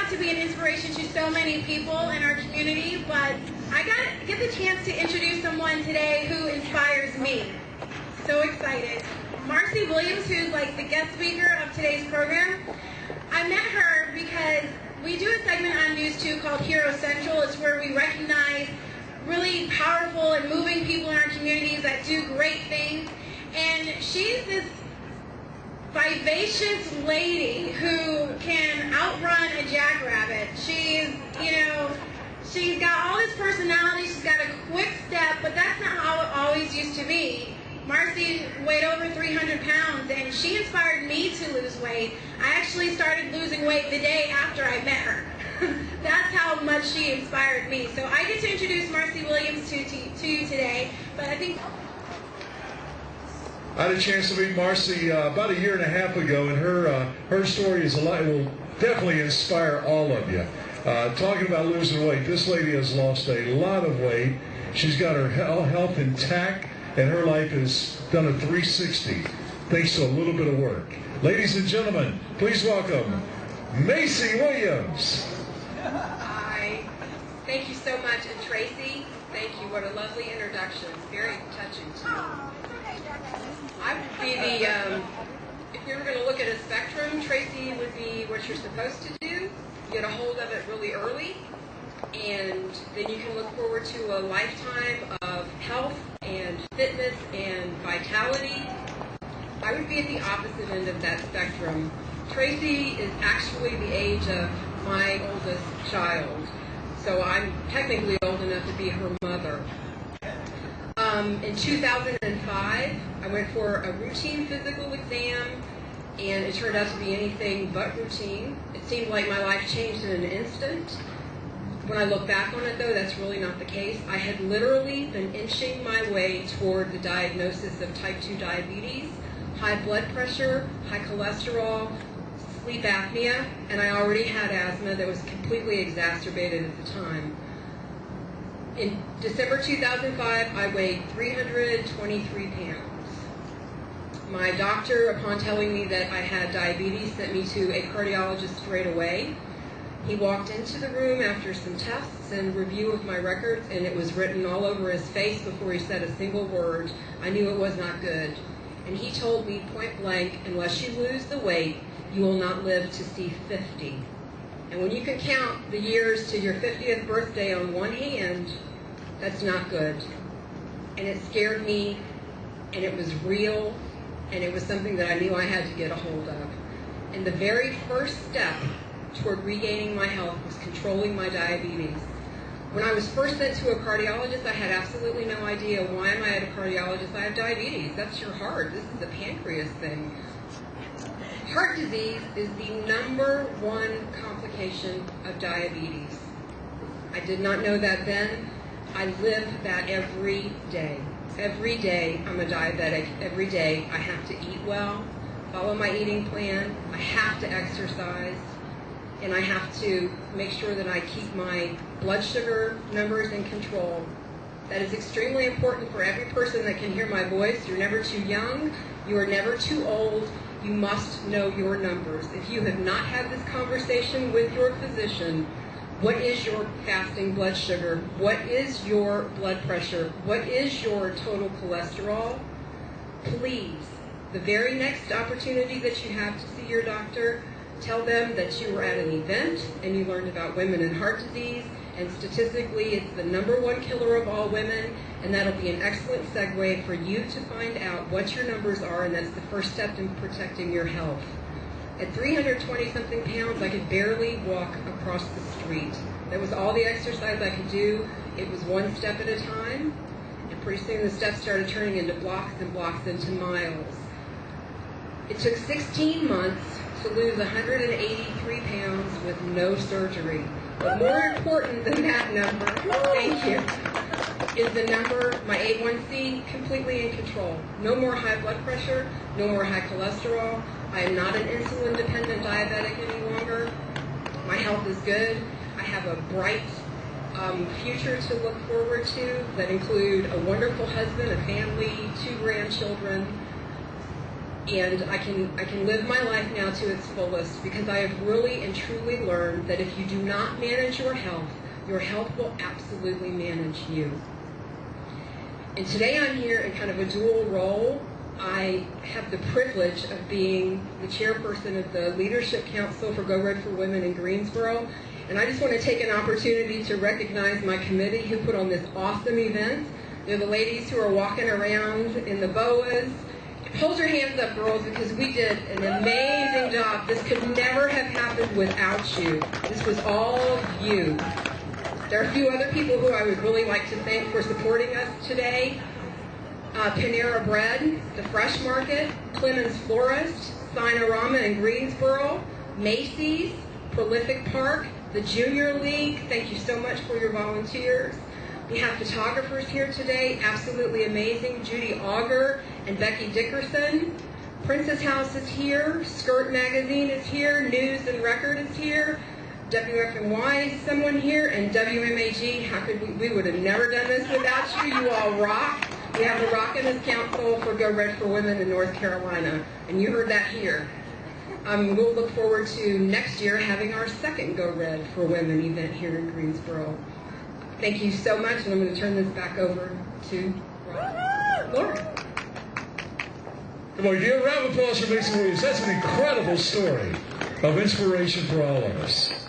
to be an inspiration to so many people in our community, but I get the chance to introduce someone today who inspires me. So excited. Marci Williams, who's like the guest speaker of today's program. I met her because we do a segment on News 2 called Hero Central. It's where we recognize really powerful and moving people in our communities that do great things. And she's this vivacious lady who can outrun a jackrabbit. She's got all this personality. She's got a quick step, but that's not how it always used to be. Marci weighed over 300 pounds, and she inspired me to lose weight. I actually started losing weight the day after I met her. That's how much she inspired me. So I get to introduce Marci Williams to you today, but I think I had a chance to meet Marci about a year and a half ago, and her story is will definitely inspire all of you. Talking about losing weight, this lady has lost a lot of weight. She's got her health intact, and her life has done a 360 thanks to a little bit of work. Ladies and gentlemen, please welcome Marci Williams. Hi. Thank you so much. And Tracy, thank you. What a lovely introduction. Very touching to me. I would be if you were going to look at a spectrum, Tracy would be what you're supposed to do. Get a hold of it really early, and then you can look forward to a lifetime of health and fitness and vitality. I would be at the opposite end of that spectrum. Tracy is actually the age of my oldest child, so I'm technically old enough to be her mother. In 2005, I went for a routine physical exam, and it turned out to be anything but routine. It seemed like my life changed in an instant. When I look back on it, though, that's really not the case. I had literally been inching my way toward the diagnosis of type 2 diabetes, high blood pressure, high cholesterol, sleep apnea, and I already had asthma that was completely exacerbated at the time. In December 2005, I weighed 323 pounds. My doctor, upon telling me that I had diabetes, sent me to a cardiologist straight away. He walked into the room after some tests and review of my records, and it was written all over his face before he said a single word. I knew it was not good. And he told me point blank, unless you lose the weight, you will not live to see 50. And when you can count the years to your 50th birthday on one hand, that's not good. And it scared me, and it was real, and it was something that I knew I had to get a hold of. And the very first step toward regaining my health was controlling my diabetes. When I was first sent to a cardiologist, I had absolutely no idea. Why am I at a cardiologist? I have diabetes. That's your heart. This is a pancreas thing. Heart disease is the #1 complication of diabetes. I did not know that then. I live that every day. Every day I'm a diabetic. Every day I have to eat well, follow my eating plan. I have to exercise, and I have to make sure that I keep my blood sugar numbers in control. That is extremely important for every person that can hear my voice. You're never too young. You are never too old. You must know your numbers. If you have not had this conversation with your physician, what is your fasting blood sugar? What is your blood pressure? What is your total cholesterol? Please, the very next opportunity that you have to see your doctor, tell them that you were at an event and you learned about women and heart disease, and statistically it's the #1 killer of all women, and that'll be an excellent segue for you to find out what your numbers are, and that's the first step in protecting your health. At 320-something pounds, I could barely walk across the street. That was all the exercise I could do. It was one step at a time, and pretty soon the steps started turning into blocks and blocks into miles. It took 16 months to lose 183 pounds with no surgery. But more important than that number, thank you, is the number, my A1C, completely in control. No more high blood pressure, no more high cholesterol. I am not an insulin-dependent diabetic any longer. My health is good. I have a bright future to look forward to that include a wonderful husband, a family, 2 grandchildren, And I can live my life now to its fullest because I have really and truly learned that if you do not manage your health will absolutely manage you. And today I'm here in kind of a dual role. I have the privilege of being the chairperson of the Leadership Council for Go Red for Women in Greensboro. And I just want to take an opportunity to recognize my committee who put on this awesome event. They're the ladies who are walking around in the boas. Hold your hands up, girls, because we did an amazing job. This could never have happened without you. This was all you. There are a few other people who I would really like to thank for supporting us today. Panera Bread, the Fresh Market, Clemens Florist, Sinorama in Greensboro, Macy's, Prolific Park, the Junior League. Thank you so much for your volunteers. We have photographers here today, absolutely amazing. Judy Auger and Becky Dickerson. Princess House is here. Skirt Magazine is here. News and Record is here. WFNY is someone here. And WMAG, how could we would have never done this without you. You all rock. We have the Rockiness Council for Go Red for Women in North Carolina. And you heard that here. We'll look forward to next year having our second Go Red for Women event here in Greensboro. Thank you so much, and I'm going to turn this back over to Laura. Come on, give a round of applause for Marci Williams. That's an incredible story of inspiration for all of us.